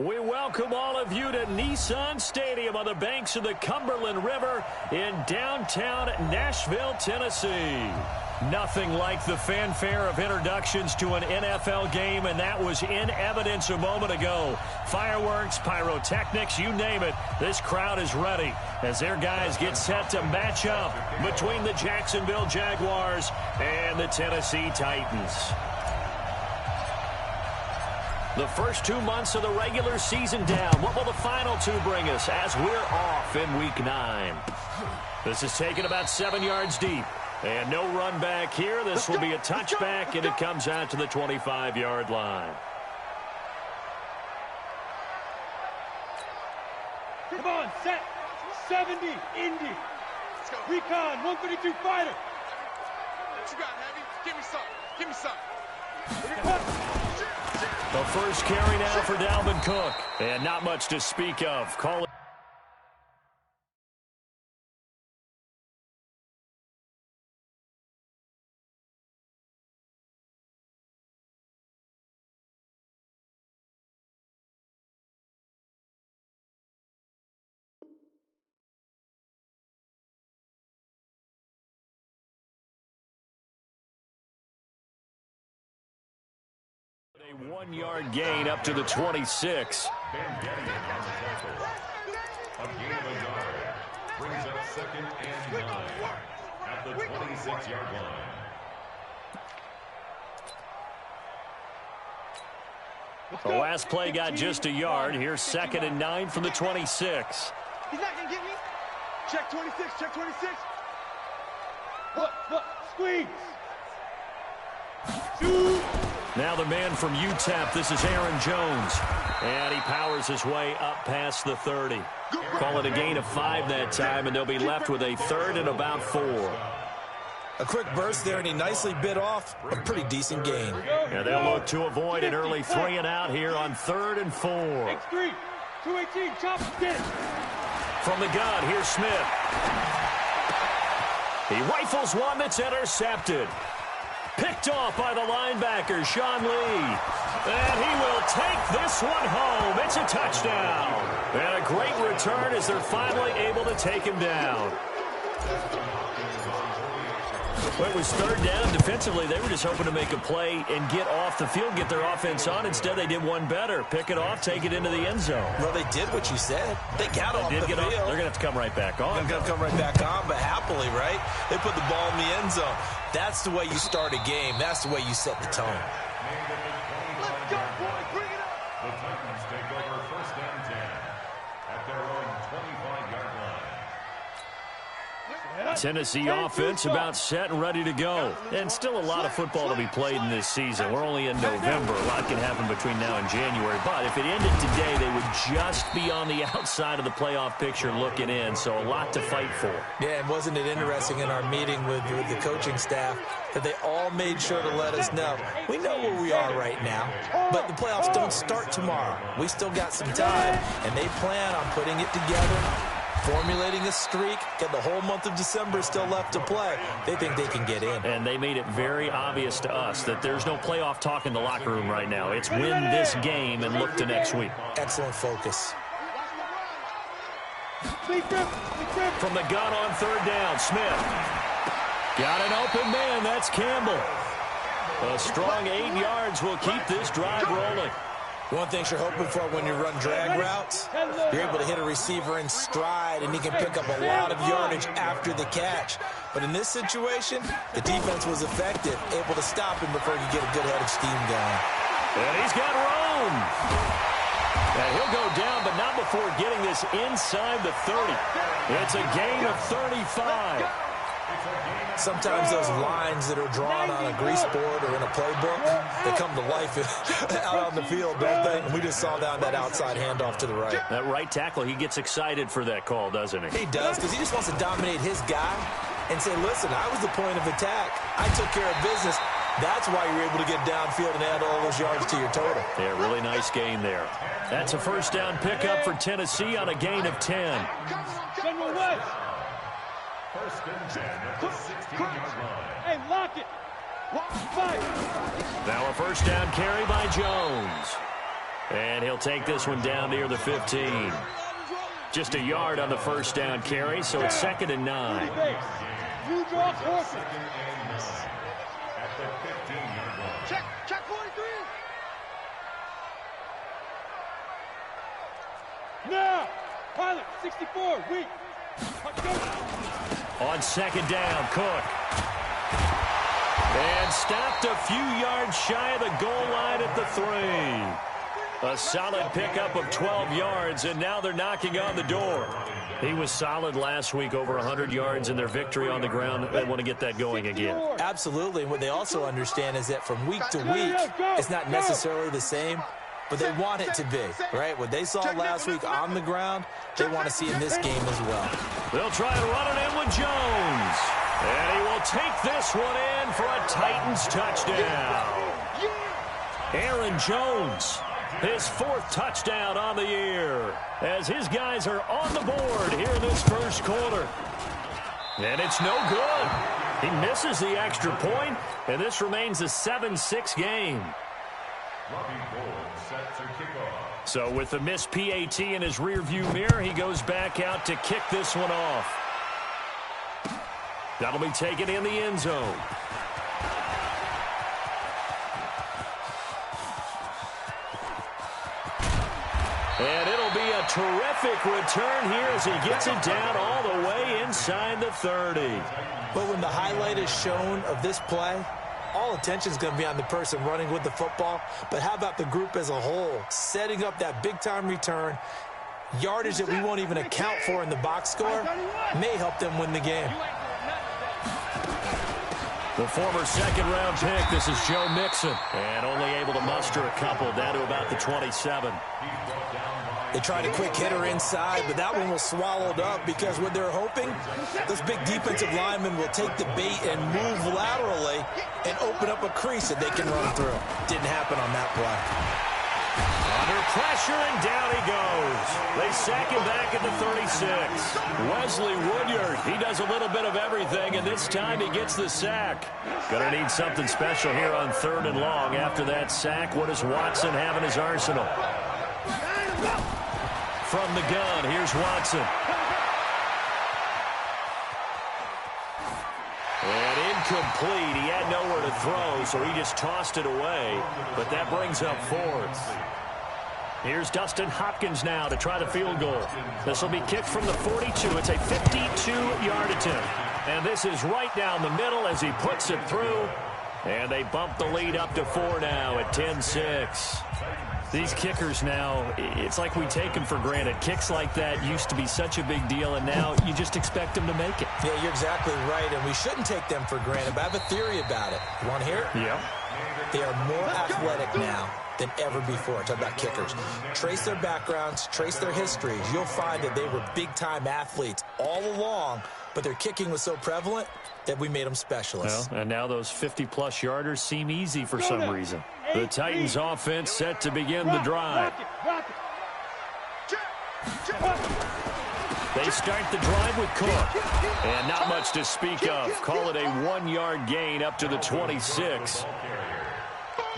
We welcome all of you to Nissan Stadium on the banks of the Cumberland River in downtown Nashville, Tennessee. Nothing like the fanfare of introductions to an NFL game, and that was in evidence a moment ago. Fireworks, pyrotechnics, you name it, this crowd is ready as their guys get set to match up between the Jacksonville Jaguars and the Tennessee Titans. The first 2 months of the regular season down. What will the final two bring us as we're off in Week 9? This is taken about 7 yards deep. And no run back here. This will be a touchback, and it comes out to the 25-yard line. Come on, set. 70, Indy. Recon, 132 fighter. What you got, Heavy? Give me some. Give me some. The first carry now for Dalvin Cook. And not much to speak of. Call it. A 1-yard gain up to the 26. A gain of a yard brings up 2nd and 9 at the 26-yard line. The last play got just a yard. Here's 2nd and 9 from the 26. He's not going to get me. Check 26, check 26. What? Squeeze. Shoot. Now the man from UTEP, this is Aaron Jones. And he powers his way up past the 30. Call it a gain of 5 that time, and they'll be left with a 3rd and about 4. A quick burst there, and he nicely bit off a pretty decent gain. Yeah, they'll look to avoid an early 3 and out here on 3rd and 4. X3, 218, chop, get it. From the gun, here's Smith. He rifles one that's intercepted. Picked off by the linebacker, Sean Lee. And he will take this one home. It's a touchdown. And a great return as they're finally able to take him down. Well, it was 3rd down. Defensively, they were just hoping to make a play and get off the field, get their offense on. Instead, they did one better. Pick it off, take it into the end zone. Well, they did what you said. They got off the field. They're going to have to come right back on. They're going to come right back on, but happily, right? They put the ball in the end zone. That's the way you start a game. That's the way you set the tone. Let's go, boy. Bring it up. The Titans take over 1st and 10 at their own 25-yard line. Tennessee offense about set and ready to go. And still a lot of football to be played in this season. We're only in November. A lot can happen between now and January. But if it ended today, they would just be on the outside of the playoff picture looking in. So a lot to fight for. Yeah, and wasn't it interesting in our meeting with the coaching staff that they all made sure to let us know, we know where we are right now, but the playoffs don't start tomorrow. We still got some time, and they plan on putting it together, formulating a streak, get the whole month of December still left to play. They think they can get in. And they made it very obvious to us that there's no playoff talk in the locker room right now. It's win this game and look to next week. Excellent focus. From the gun on 3rd down, Smith. Got an open man, that's Campbell. A strong 8 yards will keep this drive rolling. One thing you're hoping for when you run drag routes, you're able to hit a receiver in stride, and he can pick up a lot of yardage after the catch. But in this situation, the defense was effective, able to stop him before he could get a good head of steam going. And he's got room. And he'll go down, but not before getting this inside the 30. It's a gain of 35. Sometimes those lines that are drawn on a grease board or in a playbook, they come to life out on the field, don't they? And we just saw down that outside handoff to the right. That right tackle, he gets excited for that call, doesn't he? He does, because he just wants to dominate his guy and say, listen, I was the point of attack. I took care of business. That's why you're able to get downfield and add all those yards to your total. Yeah, really nice gain there. That's a 1st down pickup for Tennessee on a gain of 10. General West. 1st and 10 at the 16-yard line. Hey, lock it. Fight. Now a 1st down carry by Jones. And he'll take this one down near the 15. Just a yard on the first down carry, so it's 2nd and 9. You draw forces. At the 15-yard line. Check 43. Now, pilot 64, weak. On 2nd down, Cook. And stopped a few yards shy of the goal line at the 3. A solid pickup of 12 yards, and now they're knocking on the door. He was solid last week, over 100 yards in their victory on the ground. They want to get that going again. Absolutely. What they also understand is that from week to week, it's not necessarily the same, but they want it to be, right? What they saw last week on the ground, they want to see in this game as well. They'll try and run it in with Jones. And he will take this one in for a Titans touchdown. Aaron Jones, his 4th touchdown on the year, as his guys are on the board here in this first quarter. And it's no good. He misses the extra point, and this remains a 7-6 game. So with the missed PAT in his rearview mirror, he goes back out to kick this one off. That'll be taken in the end zone. And it'll be a terrific return here as he gets it down all the way inside the 30. But when the highlight is shown of this play, all attention is going to be on the person running with the football. But how about the group as a whole, setting up that big-time return, yardage that we won't even account for in the box score, may help them win the game. The former 2nd-round pick, this is Joe Mixon, and only able to muster a couple down to about the 27. They tried a quick hitter inside, but that one was swallowed up because what they're hoping, those big defensive linemen will take the bait and move laterally and open up a crease that they can run through. Didn't happen on that play. Under pressure, and down he goes. They sack him back at the 36. Wesley Woodyard, he does a little bit of everything, and this time he gets the sack. Gonna need something special here on 3rd and long. After that sack, what does Watson have in his arsenal? From the gun, here's Watson. And incomplete. He had nowhere to throw, so he just tossed it away. But that brings up 4th. Here's Dustin Hopkins now to try the field goal. This will be kicked from the 42. It's a 52-yard attempt. And this is right down the middle as he puts it through. And they bump the lead up to 4 now at 10-6. These kickers now, it's like we take them for granted. Kicks like that used to be such a big deal, and now you just expect them to make it. Yeah, you're exactly right, and we shouldn't take them for granted, but I have a theory about it. You want to hear it? Yeah. They are more athletic now than ever before. Talk about kickers. Trace their backgrounds, trace their histories. You'll find that they were big-time athletes all along, but their kicking was so prevalent that we made them specialists. Well, and now those 50-plus yarders seem easy for some reason. The Titans offense set to begin the drive. They start the drive with Cook. And not much to speak of. Call it a 1-yard gain up to the 26.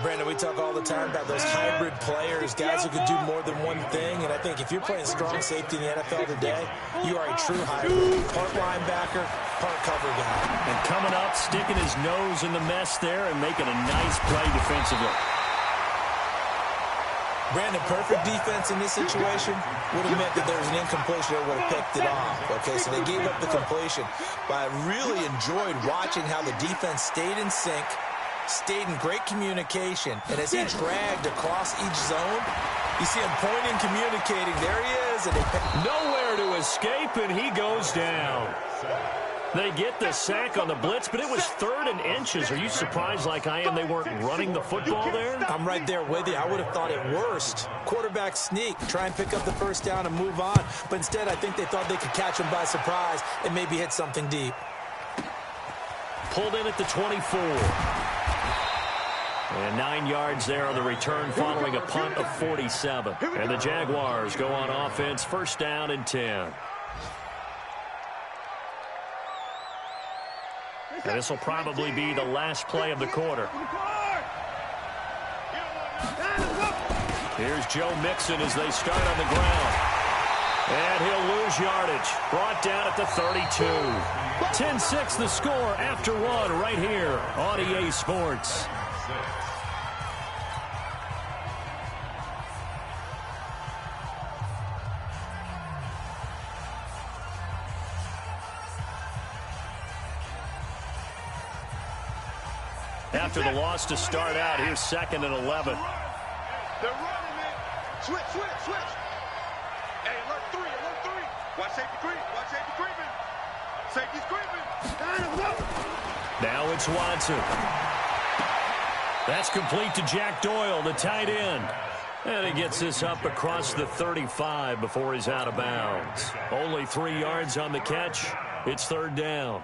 Brandon, we talk all the time about those hybrid players, guys who can do more than one thing. And I think if you're playing strong safety in the NFL today, you are a true hybrid. Part linebacker, part cover guy. And coming up, sticking his nose in the mess there and making a nice play defensively. Brandon, perfect defense in this situation would have meant that there was an incompletion that would have picked it off. Okay, so they gave up the completion. But I really enjoyed watching how the defense stayed in sync, stayed in great communication, and as he dragged across each zone, you see him pointing, communicating. There he is. And nowhere to escape, and he goes down. They get the sack on the blitz, but it was 3rd and inches. Are you surprised like I am they weren't running the football there? I'm right there with you. I would have thought it worst. Quarterback sneak, try and pick up the first down and move on. But instead, I think they thought they could catch him by surprise and maybe hit something deep. Pulled in at the 24. And 9 yards there on the return following a punt of 47. And the Jaguars go on offense, 1st down and 10. And this will probably be the last play of the quarter. Here's Joe Mixon as they start on the ground. And he'll lose yardage. Brought down at the 32. 10-6 the score after one right here on EA Sports. After the loss to start out, here's 2nd and 11. They're running it. Switch. Hey, alert 3. Watch safety creep. Safety's creeping. Now it's Watson. That's complete to Jack Doyle, the tight end. And he gets this up across the 35 before he's out of bounds. Only 3 yards on the catch. It's 3rd down.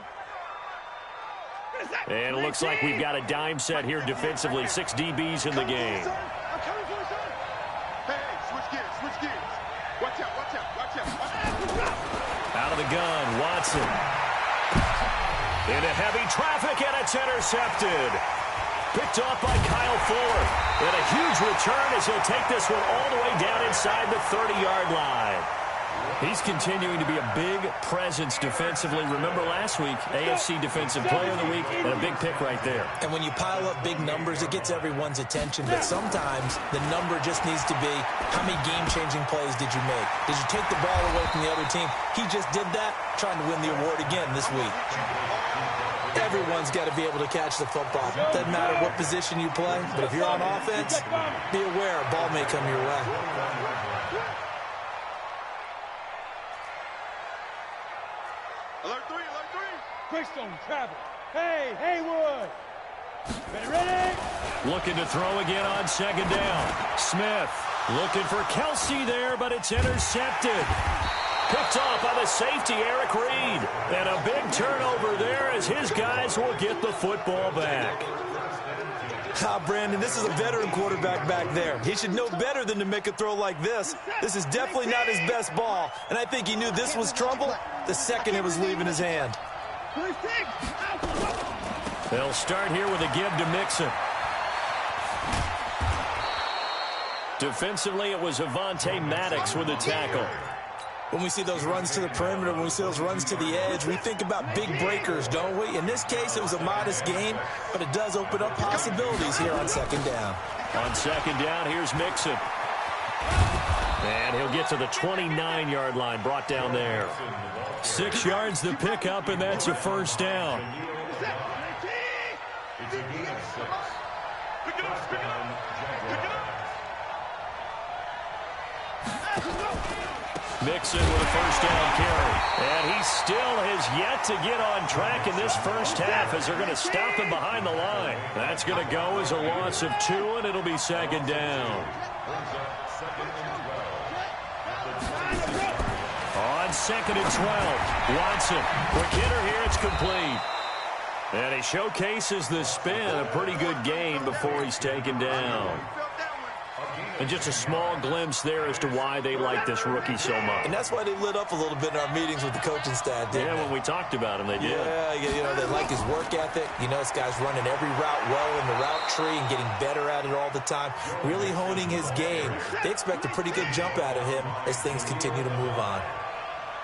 And it looks like we've got a dime set here defensively. 6 DBs in the game. Hey, switch gears. Watch out. Out of the gun, Watson. Into heavy traffic, and it's intercepted. Picked off by Kyle Fuller. And a huge return as he'll take this one all the way down inside the 30-yard line. He's continuing to be a big presence defensively. Remember last week, AFC Defensive Player of the Week, and a big pick right there. And when you pile up big numbers, it gets everyone's attention. But sometimes the number just needs to be, how many game-changing plays did you make? Did you take the ball away from the other team? He just did that, trying to win the award again this week. Everyone's got to be able to catch the football. Doesn't matter what position you play, but if you're on offense, be aware a ball may come your way. Alert 3. Quickstone travel. Hey, Haywood. Ready? Looking to throw again on 2nd down. Smith looking for Kelsey there, but it's intercepted. Picked off by the safety, Eric Reed. And a big turnover there as his guys will get the football back. Brandon, this is a veteran quarterback back there. He should know better than to make a throw like this. This is definitely not his best ball, and I think he knew this was trouble the second it was leaving his hand. They'll start here with a give to Mixon. Defensively, it was Avonte Maddox with a tackle. When we see those runs to the perimeter, when we see those runs to the edge, we think about big breakers, don't we? In this case, it was a modest gain, but it does open up possibilities here on 2nd down. On 2nd down, here's Mixon. And he'll get to the 29-yard line, brought down there. 6 yards the pickup, and that's a 1st down. Mixon with a 1st down carry. And he still has yet to get on track in this 1st half as they're going to stop him behind the line. That's going to go as a loss of 2, and it'll be 2nd down. On 2nd and 12, Watson. Quick hitter here, it's complete. And he showcases the spin, a pretty good gain before he's taken down. And just a small glimpse there as to why they like this rookie so much. And that's why they lit up a little bit in our meetings with the coaching staff, didn't they? When we talked about him, they did. Yeah, you know, they like his work ethic. You know, this guy's running every route well in the route tree and getting better at it all the time, really honing his game. They expect a pretty good jump out of him as things continue to move on.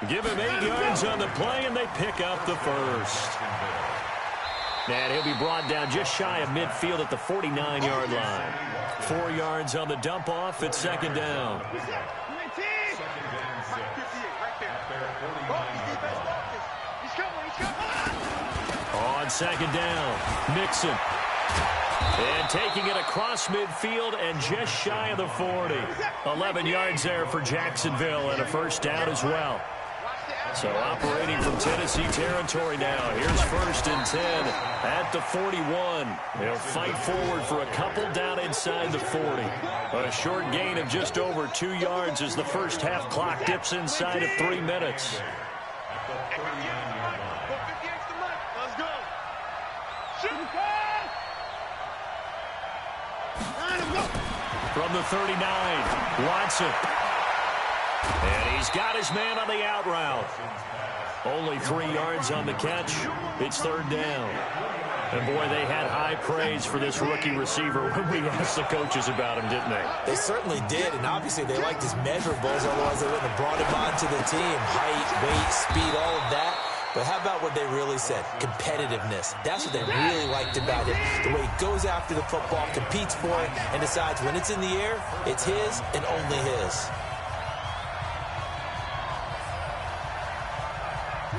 Give him 8 yards on the play, and they pick up the 1st. And he'll be brought down just shy of midfield at the 49-yard line. 4 yards on the dump-off at 2nd down. On 2nd down, Mixon. And taking it across midfield and just shy of the 40. 11 yards there for Jacksonville and a 1st down as well. So operating from Tennessee territory now. Here's 1st and 10 at the 41. They'll fight forward for a couple down inside the 40. A short gain of just over 2 yards as the 1st half clock dips inside of 3 minutes. From the 39, Watson. And he's got his man on the out route. Only 3 yards on the catch. It's third down. And, boy, they had high praise for this rookie receiver when we asked the coaches about him, didn't they? They certainly did, and obviously they liked his measurables, otherwise they wouldn't have brought him onto the team. Height, weight, speed, all of that. But how about what they really said? Competitiveness. That's what they really liked about him. The way he goes after the football, competes for it, and decides when it's in the air, it's his and only his.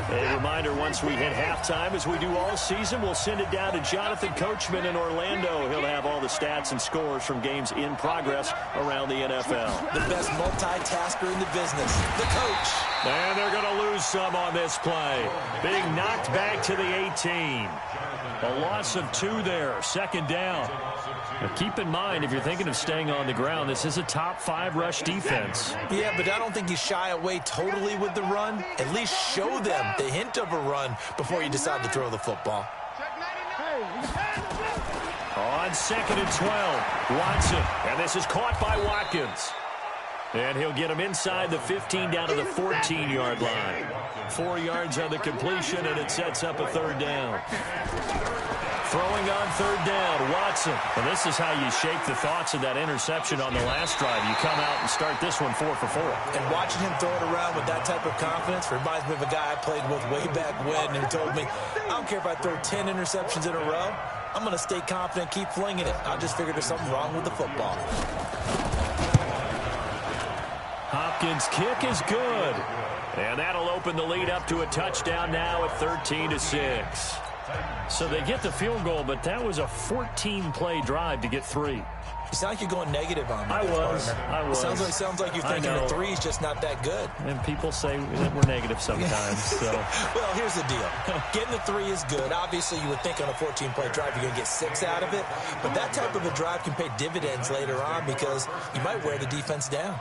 A reminder, once we hit halftime, as we do all season, we'll send it down to Jonathan Coachman in Orlando. He'll have all the stats and scores from games in progress around the NFL. The best multitasker in the business, the coach. And they're going to lose some on this play. Being knocked back to the 18. A loss of 2 there, second down. Now keep in mind, if you're thinking of staying on the ground, this is a top 5 rush defense. Yeah, but I don't think you shy away totally with the run. At least show them the hint of a run before you decide to throw the football. On 2nd and 12, Watson. And this is caught by Watkins. And he'll get him inside the 15 down to the 14-yard line. 4 yards on the completion, and it sets up a third down. Throwing on third down, Watson. And this is how you shake the thoughts of that interception on the last drive. You come out and start this one 4 for 4. And watching him throw it around with that type of confidence reminds me of a guy I played with way back when who told me, I don't care if I throw 10 interceptions in a row. I'm going to stay confident, keep flinging it. I just figured there's something wrong with the football. Hopkins' kick is good. And that'll open the lead up to a touchdown now at 13-6. So they get the field goal, but that was a 14-play drive to get 3. You sound like you're going negative on me. I was. Sounds like you're thinking the 3 is just not that good. And people say that we're negative sometimes. So. Well, here's the deal. Getting the 3 is good. Obviously, you would think on a 14-play drive you're going to get 6 out of it. But that type of a drive can pay dividends later on because you might wear the defense down.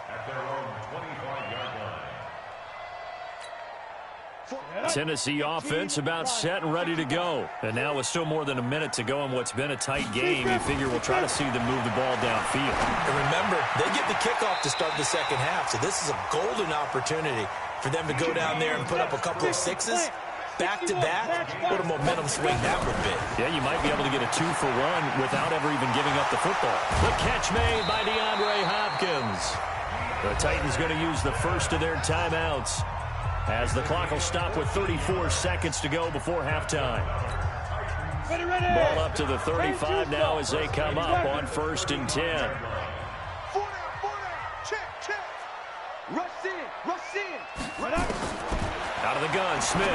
Tennessee offense about set and ready to go. And now with still more than a minute to go in what's been a tight game, you figure we'll try to see them move the ball downfield. And remember, they get the kickoff to start the second half, so this is a golden opportunity for them to go down there and put up a couple of 6s. Back-to-back, what a momentum swing that would be. Yeah, you might be able to get a 2-for-1 without ever even giving up the football. The catch made by DeAndre Hopkins. The Titans going to use the first of their timeouts, as the clock will stop with 34 seconds to go before halftime. Ball up to the 35 now as they come up on 1st and 10. 4 down, check. Rush in. Run up. Out of the gun, Smith.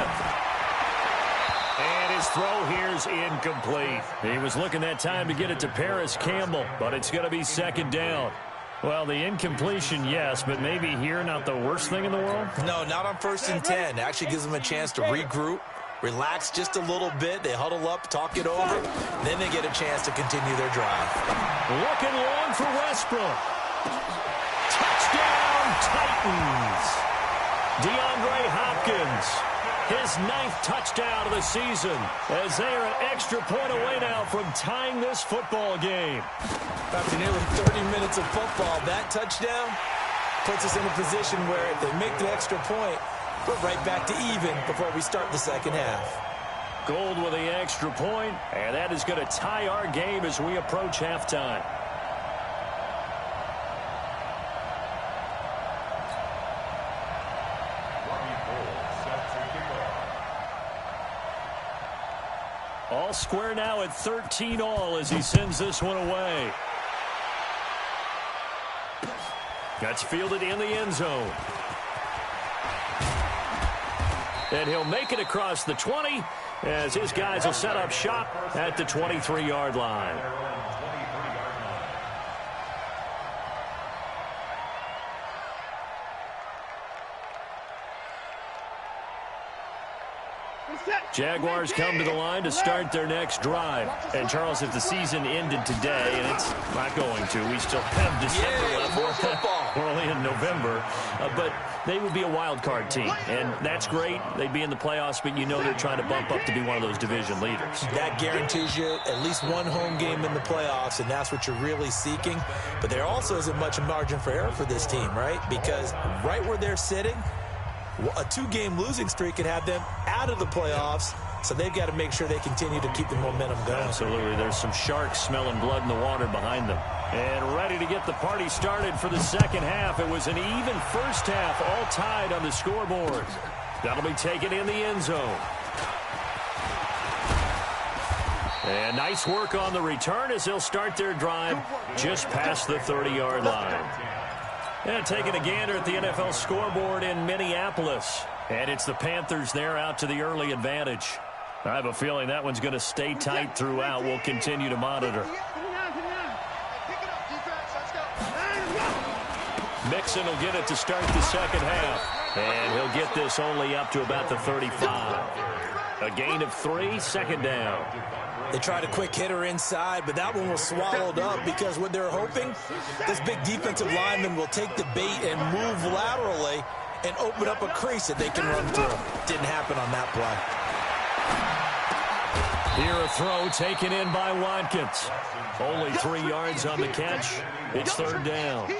And his throw here's incomplete. He was looking that time to get it to Paris Campbell, but it's going to be second down. Well, the incompletion, yes, but maybe here not the worst thing in the world? No, not on 1st and 10. It actually gives them a chance to regroup, relax just a little bit. They huddle up, talk it over. Then they get a chance to continue their drive. Looking long for Westbrook. Touchdown, Titans. DeAndre Hopkins. His 9th touchdown of the season, as they are an extra point away now from tying this football game. After nearly 30 minutes of football, that touchdown puts us in a position where if they make the extra point, we're right back to even before we start the second half. Gold with the extra point, and that is going to tie our game as we approach halftime. All square now at 13-all as he sends this one away. That's fielded in the end zone. And he'll make it across the 20 as his guys will set up shop at the 23-yard line. Jaguars come to the line to start their next drive. And, Charles, if the season ended today, and it's not going to, we still have December left. More football. We're only in November, but they would be a wild card team, and that's great. They'd be in the playoffs, but you know they're trying to bump up to be one of those division leaders. That guarantees you at least one home game in the playoffs, and that's what you're really seeking. But there also isn't much margin for error for this team, right? Because right where they're sitting, a 2-game losing streak could have them out of the playoffs, so they've got to make sure they continue to keep the momentum going. Absolutely. There's some sharks smelling blood in the water behind them. And ready to get the party started for the second half. It was an even first half, all tied on the scoreboard. That'll be taken in the end zone. And nice work on the return as they'll start their drive just past the 30-yard line. And taking a gander at the NFL scoreboard in Minneapolis. And it's the Panthers there out to the early advantage. I have a feeling that one's going to stay tight throughout. We'll continue to monitor. Mixon will get it to start the second half. And he'll get this only up to about the 35. A gain of 3, second down. They tried a quick hitter inside, but that one was swallowed up because what they're hoping, this big defensive lineman will take the bait and move laterally and open up a crease that they can run through. Didn't happen on that play. Here a throw taken in by Watkins. Only 3 yards on the catch. It's third down.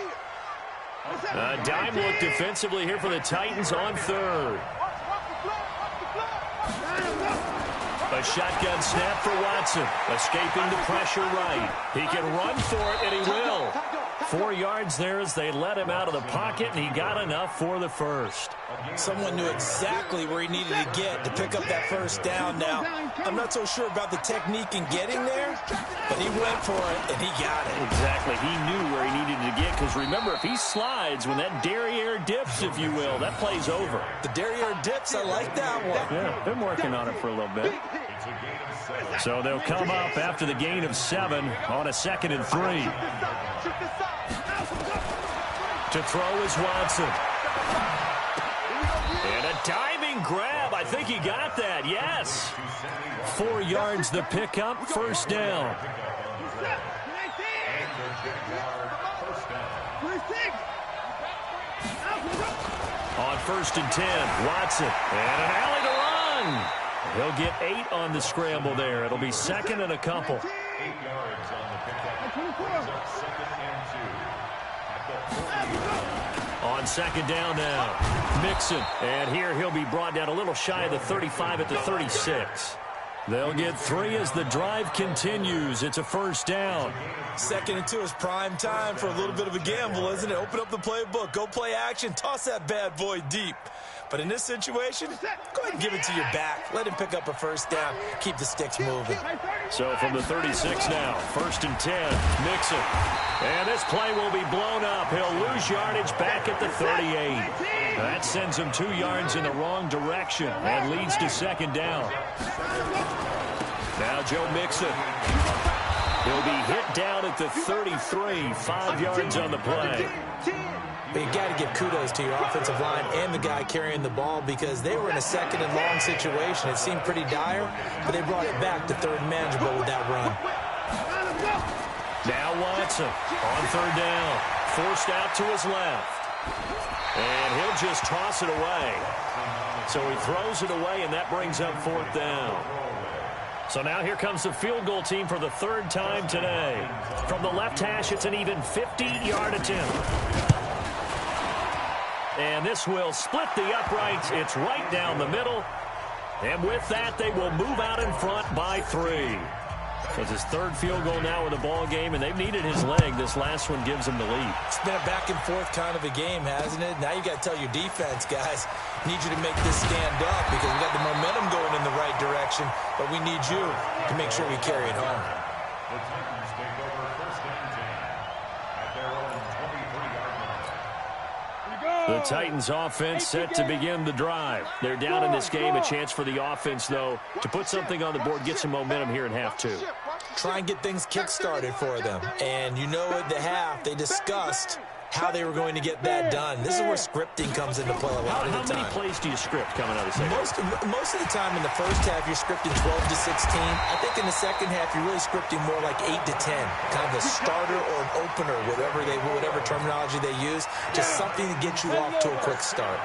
A dime look defensively here for the Titans on third. A shotgun snap for Watson. Escaping the pressure right. He can run for it, and he will. 4 yards there as they let him out of the pocket, and he got enough for the first. Someone knew exactly where he needed to get to pick up that first down. Now, I'm not so sure about the technique in getting there, but he went for it, and he got it. Exactly. He knew where he needed to get, because remember, if he slides, when that derriere dips, if you will, that play's over. The derriere dips, I like that one. Yeah, been working on it for a little bit. So they'll come up after the gain of 7 on a 2nd and 3. To throw is Watson. And a diving grab. I think he got that. Yes. 4 yards the pickup. First down. On 1st and 10, Watson. And an alley to run. He'll get 8 on the scramble there. It'll be 2nd and a couple. 8 yards on the pickup. 2nd and 2. On 2nd down now, Mixon. And here he'll be brought down a little shy of the 35 at the 36. They'll get 3 as the drive continues. It's a first down. 2nd and 2 is prime time for a little bit of a gamble, isn't it? Open up the playbook, go play action, toss that bad boy deep. But in this situation, go ahead and give it to your back. Let him pick up a first down. Keep the sticks moving. So from the 36 now, 1st and 10, Mixon. And this play will be blown up. He'll lose yardage back at the 38. That sends him 2 yards in the wrong direction and leads to 2nd down. Now Joe Mixon. He'll be hit down at the 33, 5 yards on the play. But you got to give kudos to your offensive line and the guy carrying the ball because they were in a 2nd and long situation. It seemed pretty dire, but they brought it back to 3rd and manageable with that run. Now Watson on 3rd down. Forced out to his left. And he'll just toss it away. So he throws it away, and that brings up 4th down. So now here comes the field goal team for the 3rd time today. From the left hash, it's an even 50-yard attempt. And this will split the uprights. It's right down the middle. And with that, they will move out in front by 3. So it's his 3rd field goal now in the ball game, and they've needed his leg. This last one gives them the lead. It's been a back-and-forth kind of a game, hasn't it? Now you got to tell your defense, guys, need you to make this stand up because we got the momentum going in the right direction, but we need you to make sure we carry it home. The Titans take over 1st and 10 at their own 23-yard line. The Titans offense set to begin the drive. They're down in this game. A chance for the offense, though, to put something on the board, get some momentum here in half 2. Try and get things kick-started for them. And you know at the half, they discussed how they were going to get that done. This is where scripting comes into play a lot of the time. How many plays do you script coming out of the second? Most of the time in the first half, you're scripting 12 to 16. I think in the second half, you're really scripting more like 8 to 10. Kind of a starter or an opener, whatever terminology they use. Just something to get you off to a quick start.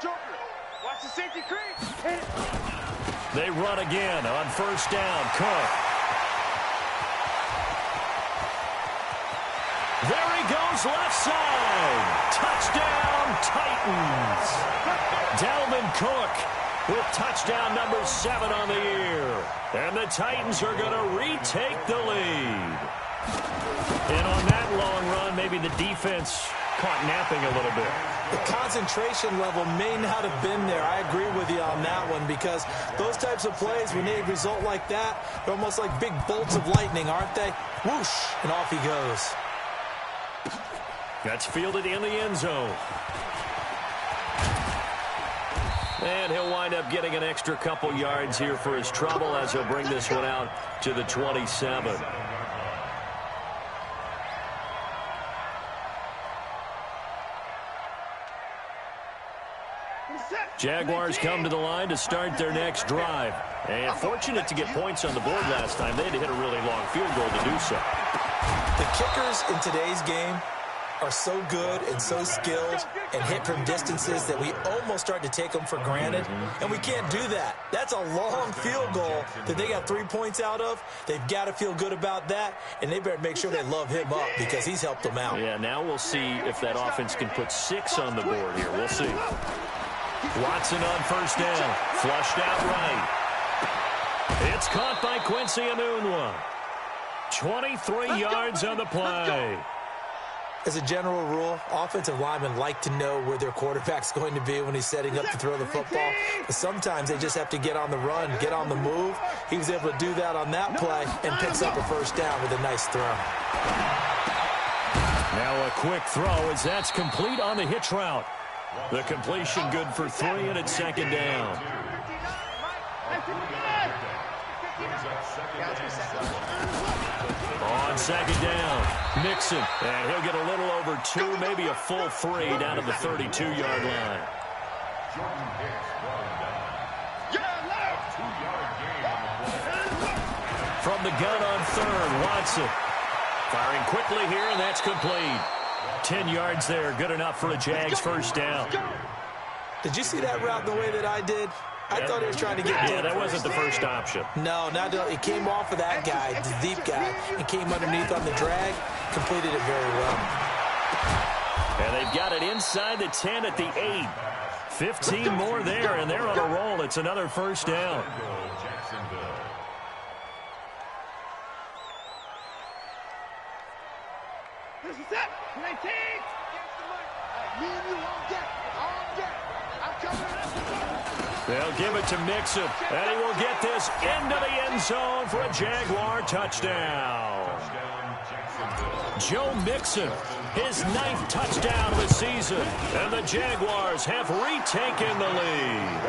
Joker. Watch the safety creep. Hit it. They run again on first down. Cook. There he goes, left side. Touchdown, Titans. Dalvin Cook with touchdown number 7 on the year. And the Titans are going to retake the lead. And on that long run, maybe the defense caught napping a little bit. The concentration level may not have been there. I agree with you on that one, because those types of plays, when they result like that, they're almost like big bolts of lightning, aren't they? Whoosh, and off he goes. That's fielded in the end zone. And he'll wind up getting an extra couple yards here for his trouble as he'll bring this one out to the 27. Jaguars come to the line to start their next drive. And fortunate to get points on the board last time. They had to hit a really long field goal to do so. The kickers in today's game are so good and so skilled and hit from distances that we almost start to take them for granted. And we can't do that. That's a long field goal that they got 3 points out of. They've got to feel good about that, and they better make sure they love him up because he's helped them out. Yeah, now we'll see if that offense can put 6 on the board here. We'll see. Watson on first down. Flushed out right. It's caught by Quincy Enunwa. 23 yards on the play. As a general rule, offensive linemen like to know where their quarterback's going to be when he's setting up to throw the football. But sometimes they just have to get on the run, get on the move. He was able to do that on that play and picks up a first down with a nice throw. Now a quick throw as that's complete on the hitch route. The completion good for 3, and it's second down. On second down, Mixon, and he'll get a little over 2, maybe a full 3 down to the 32-yard line. From the gun on third, Watson. Firing quickly here, and that's complete. 10 yards there, good enough for a Jags first down. Did you see that route the way that I did? I thought he was trying to get deep. Yeah, that wasn't the first option. No, it came off of that guy, the deep guy, and came underneath on the drag, completed it very well. And they've got it inside the 10 at the 8. 15 more there, and they're on a roll. It's another first down. This is it. 19. Me and you on deck. I'm coming. They'll give it to Mixon, and he will get this into the end zone for a Jaguar touchdown. Joe Mixon, his 9th touchdown of the season, and the Jaguars have retaken the lead.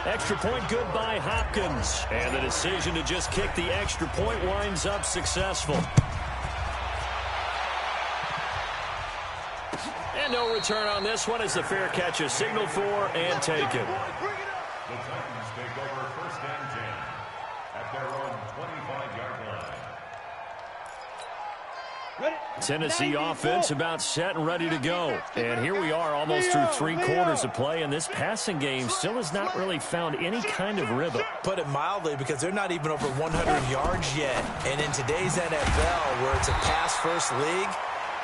Extra point good by Hopkins, and the decision to just kick the extra point winds up successful. And no return on this one as the fair catch is signaled for and taken. The Titans take over first and 10 at their own 25-yard line. Tennessee offense about set and ready to go. And here we are almost through 3 quarters of play, and this passing game still has not really found any kind of rhythm. Put it mildly, because they're not even over 100 yards yet. And in today's NFL, where it's a pass-first league,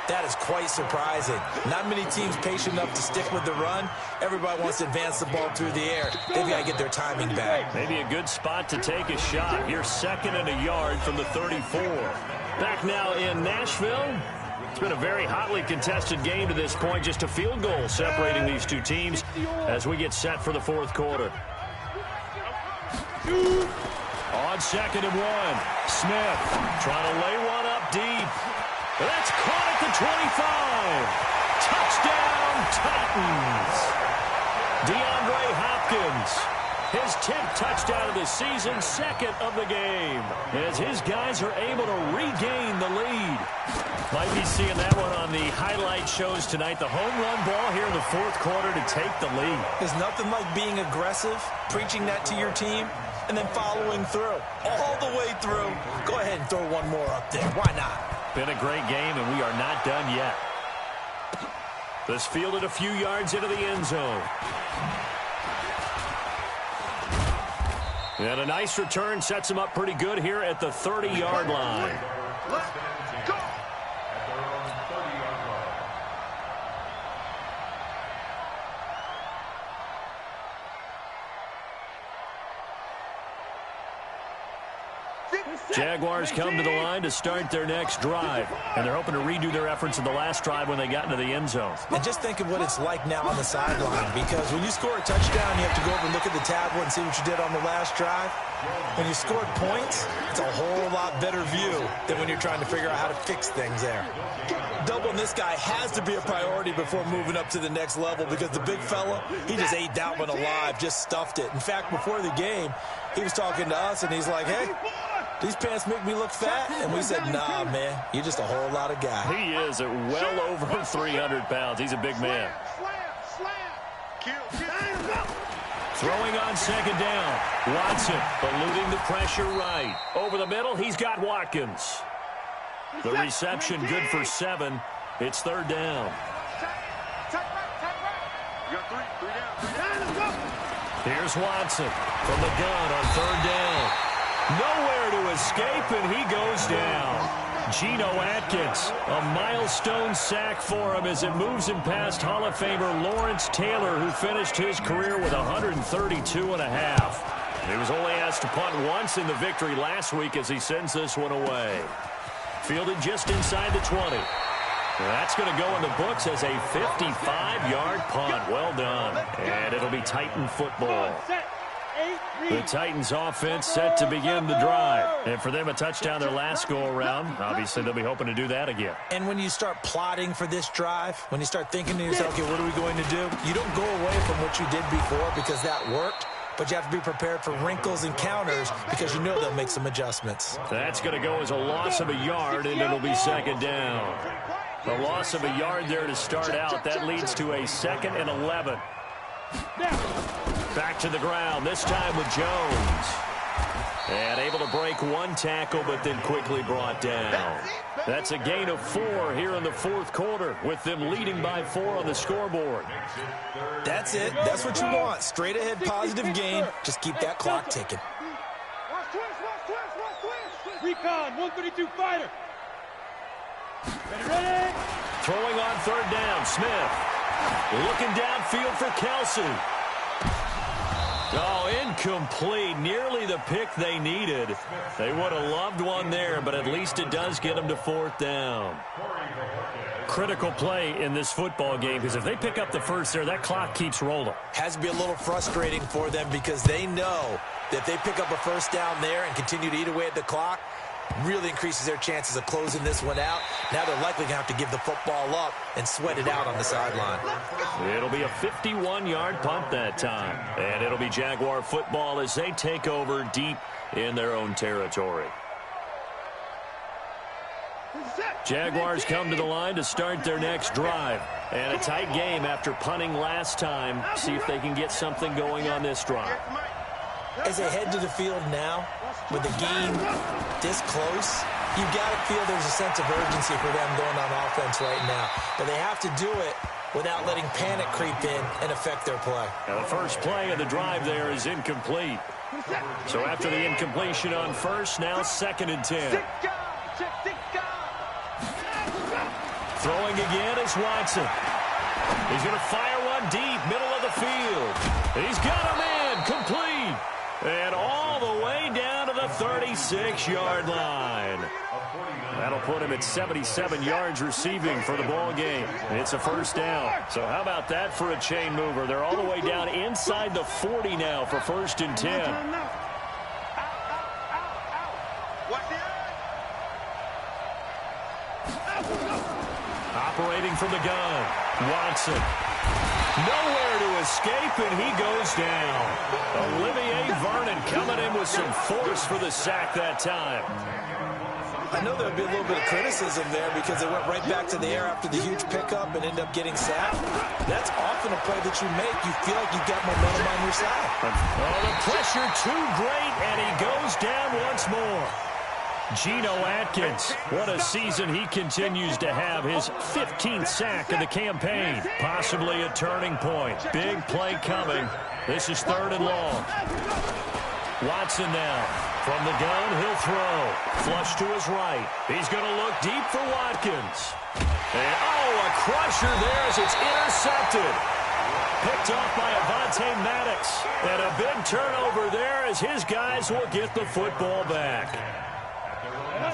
that is quite surprising. Not many teams patient enough to stick with the run. Everybody wants to advance the ball through the air. They've got to get their timing back. Maybe a good spot to take a shot. Here's 2nd and a yard from the 34. Back now in Nashville. It's been a very hotly contested game to this point. Just a field goal separating these two teams as we get set for the 4th quarter. On 2nd and 1. Smith trying to lay one up deep. That's caught at the 25. Touchdown, Titans. DeAndre Hopkins His 10th touchdown of the season, second of the game, as his guys are able to regain the lead. Might be seeing that one on the highlight shows tonight. The home run ball here in the fourth quarter to take the lead. There's nothing like being aggressive, preaching that to your team, and then following through. All the way through. Go ahead and throw one more up there. Why not? Been a great game, and we are not done yet. This fielded a few yards into the end zone. And a nice return sets him up pretty good here at the 30-yard line. Let's go. At their own 30-yard line. Jaguars come to the line to start their next drive, and they're hoping to redo their efforts in the last drive when they got into the end zone. And just think of what it's like now on the sideline, because when you score a touchdown, you have to go over and look at the tablet and see what you did on the last drive. When you scored points, it's a whole lot better view than when you're trying to figure out how to fix things there. Doubling this guy has to be a priority before moving up to the next level, because the big fella, he just ate that one alive, just stuffed it. In fact, before the game, he was talking to us, and he's like, hey, these pants make me look fat? And we said, nah, man, you're just a whole lot of guy. He is at well over 300 pounds. He's a big man. Throwing on second down. Watson eluding the pressure right. Over the middle, he's got Watkins. The reception good for 7. It's third down. You got three down. Here's Watson from the gun on third down. Nowhere to escape, and he goes down. Geno Atkins, a milestone sack for him as it moves him past Hall of Famer Lawrence Taylor, who finished his career with 132.5. He was only asked to punt once in the victory last week as he sends this one away. Fielded just inside the 20. That's going to go in the books as a 55-yard punt. Well done. And it'll be Titan football. The Titans offense set to begin the drive. And for them, a touchdown their last go-around. Obviously, they'll be hoping to do that again. And when you start plotting for this drive, when you start thinking to yourself, okay, what are we going to do? You don't go away from what you did before because that worked. But you have to be prepared for wrinkles and counters because you know they'll make some adjustments. That's going to go as a loss of a yard, and it'll be second down. The loss of a yard there to start out. That leads to a 2nd and 11. Back to the ground, this time with Jones. And able to break one tackle, but then quickly brought down. That's a gain of 4 here in the fourth quarter, with them leading by 4 on the scoreboard. That's it. That's what you want. Straight ahead positive gain. Just keep that clock ticking. Recon, 132 fighter. Ready? Throwing on third down, Smith. Looking downfield for Kelsey. Oh, incomplete. Nearly the pick they needed. They would have loved one there, but at least it does get them to fourth down. Critical play in this football game, because if they pick up the first there, that clock keeps rolling. Has to be a little frustrating for them because they know that if they pick up a first down there and continue to eat away at the clock, really increases their chances of closing this one out. Now they're likely going to have to give the football up and sweat it out on the sideline. It'll be a 51-yard punt that time. And it'll be Jaguar football as they take over deep in their own territory. Jaguars come to the line to start their next drive. And a tight game after punting last time. See if they can get something going on this drive. As they head to the field now, with the game this close, you got to feel there's a sense of urgency for them going on offense right now. But they have to do it without letting panic creep in and affect their play. Now the first play of the drive there is incomplete. So after the incompletion on first, now 2nd and 10. Throwing again is Watson. He's going to fire one deep, middle of the field. He's got a man, complete. And all the way down to the 36-yard line. That'll put him at 77 yards receiving for the ball game. It's a first down. So how about that for a chain mover? They're all the way down inside the 40 now for 1st and 10. Operating from the gun, Watson. Nowhere to escape, and he goes down. Olivier Vernon coming in with some force for the sack that time. I know there would be a little bit of criticism there because they went right back to the air after the huge pickup and ended up getting sacked. That's often a play that you make. You feel like you've got momentum on your side. Oh, the pressure too great, and he goes down once more. Geno Atkins, what a season he continues to have. His 15th sack of the campaign. Possibly a turning point. Big play coming. This is 3rd and long. Watson now. From the gun, he'll throw. Flush to his right. He's going to look deep for Watkins. And, oh, a crusher there as it's intercepted. Picked off by Avonte Maddox. And a big turnover there as his guys will get the football back.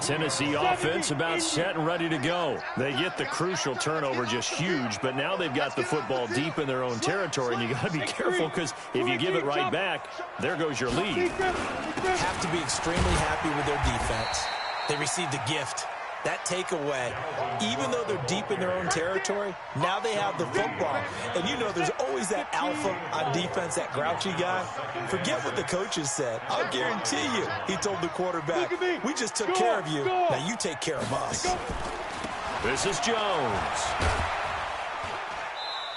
Tennessee offense about set and ready to go. They get the crucial turnover, just huge, but now they've got the football deep in their own territory, and you got to be careful because if you give it right back, there goes your lead. Have to be extremely happy with their defense. They received a gift. That takeaway, even though they're deep in their own territory, now they have the football. And you know there's always that alpha on defense, that grouchy guy. Forget what the coaches said. I'll guarantee you, he told the quarterback, we just took care of you. Now you take care of us. This is Jones.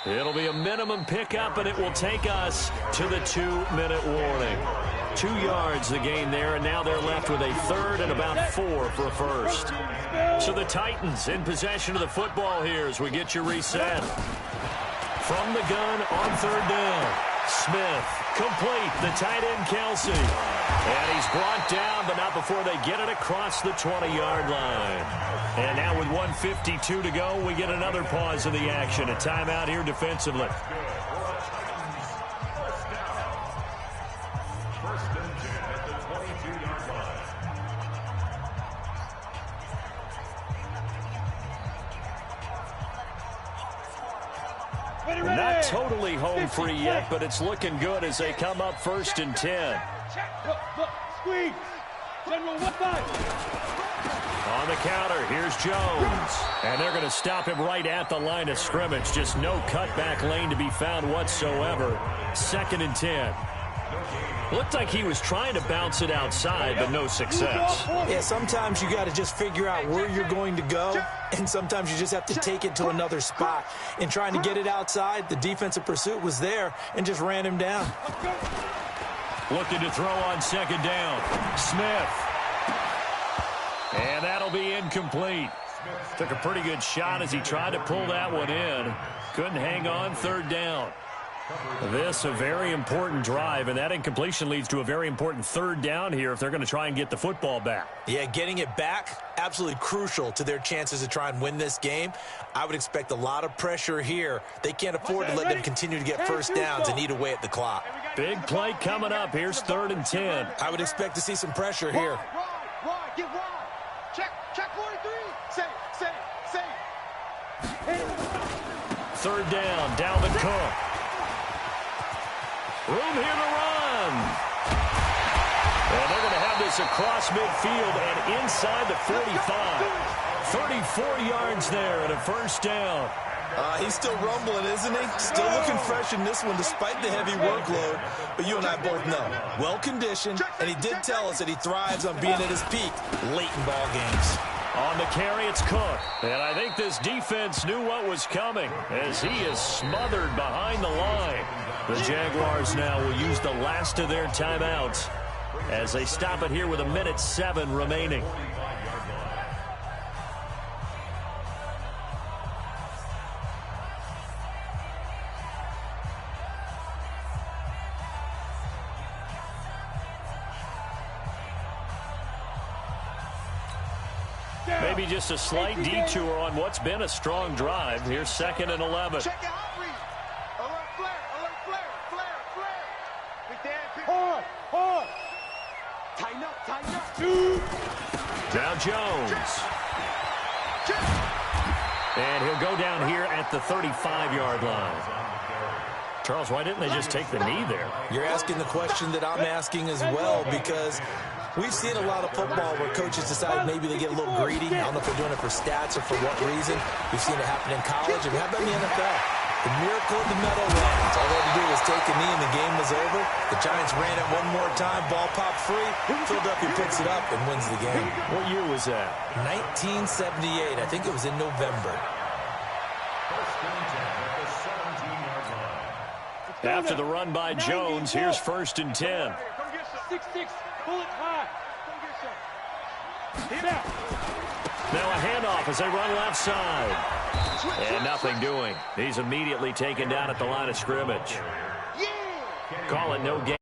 It'll be a minimum pickup, and it will take us to the 2-minute warning. 2 yards the gain there, and now they're left with a 3rd and about 4 for a first. So the Titans in possession of the football here as we get you reset. From the gun on 3rd down. Smith, complete, the tight end Kelsey. And he's brought down, but not before they get it across the 20-yard line. And now with 1:52 to go, we get another pause of the action. A timeout here defensively. Not totally home free yet, but it's looking good as they come up 1st and 10. Squeeze. General, what side? On the counter, here's Jones. And they're going to stop him right at the line of scrimmage. Just no cutback lane to be found whatsoever. 2nd and 10. Looked like he was trying to bounce it outside, but no success. Yeah, sometimes you got to just figure out where you're going to go, and sometimes you just have to take it to another spot. In trying to get it outside, the defensive pursuit was there and just ran him down. Looking to throw on 2nd down. Smith. And that'll be incomplete. Took a pretty good shot as he tried to pull that one in. Couldn't hang on 3rd down. This a very important drive, and that incompletion leads to a very important 3rd down here if they're going to try and get the football back. Yeah, getting it back, absolutely crucial to their chances to try and win this game. I would expect a lot of pressure here. They can't afford to let them continue to get first downs and eat away at the clock. Big play coming up. Here's 3rd and 10. I would expect to see some pressure here. Wide, get wide. Check 43. Save. 3rd down, Dalvin Cook. Room here to run. And they're going to have this across midfield and inside the 45. 34 yards there and a 1st down. He's still rumbling, isn't he? Still looking fresh in this one despite the heavy workload. But you and I both know, well-conditioned, and he did tell us that he thrives on being at his peak late in ball games. On the carry, it's Cook. And I think this defense knew what was coming as he is smothered behind the line. The Jaguars now will use the last of their timeouts as they stop it here with 1:07 remaining. Maybe just a slight detour on what's been a strong drive. Here's 2nd and 11. Check your outreach. Alert flare. Big Dan, hard. Tighten up. Now Jones. And he'll go down here at the 35-yard line. Charles, why didn't they just take the knee there? You're asking the question that I'm asking as well, because we've seen a lot of football where coaches decide maybe they get a little greedy. I don't know if they're doing it for stats or for what reason. We've seen it happen in college, and how about in the NFL? The miracle of the Meadowlands. All they had to do was take a knee and the game was over. The Giants ran it one more time. Ball popped free. Philadelphia picks it up and wins the game. What year was that? 1978. I think it was in November. After the run by Jones, here's 1st and 10. 6-6, pull it high. Now a handoff as they run left side. And nothing doing. He's immediately taken down at the line of scrimmage. Call it no gain.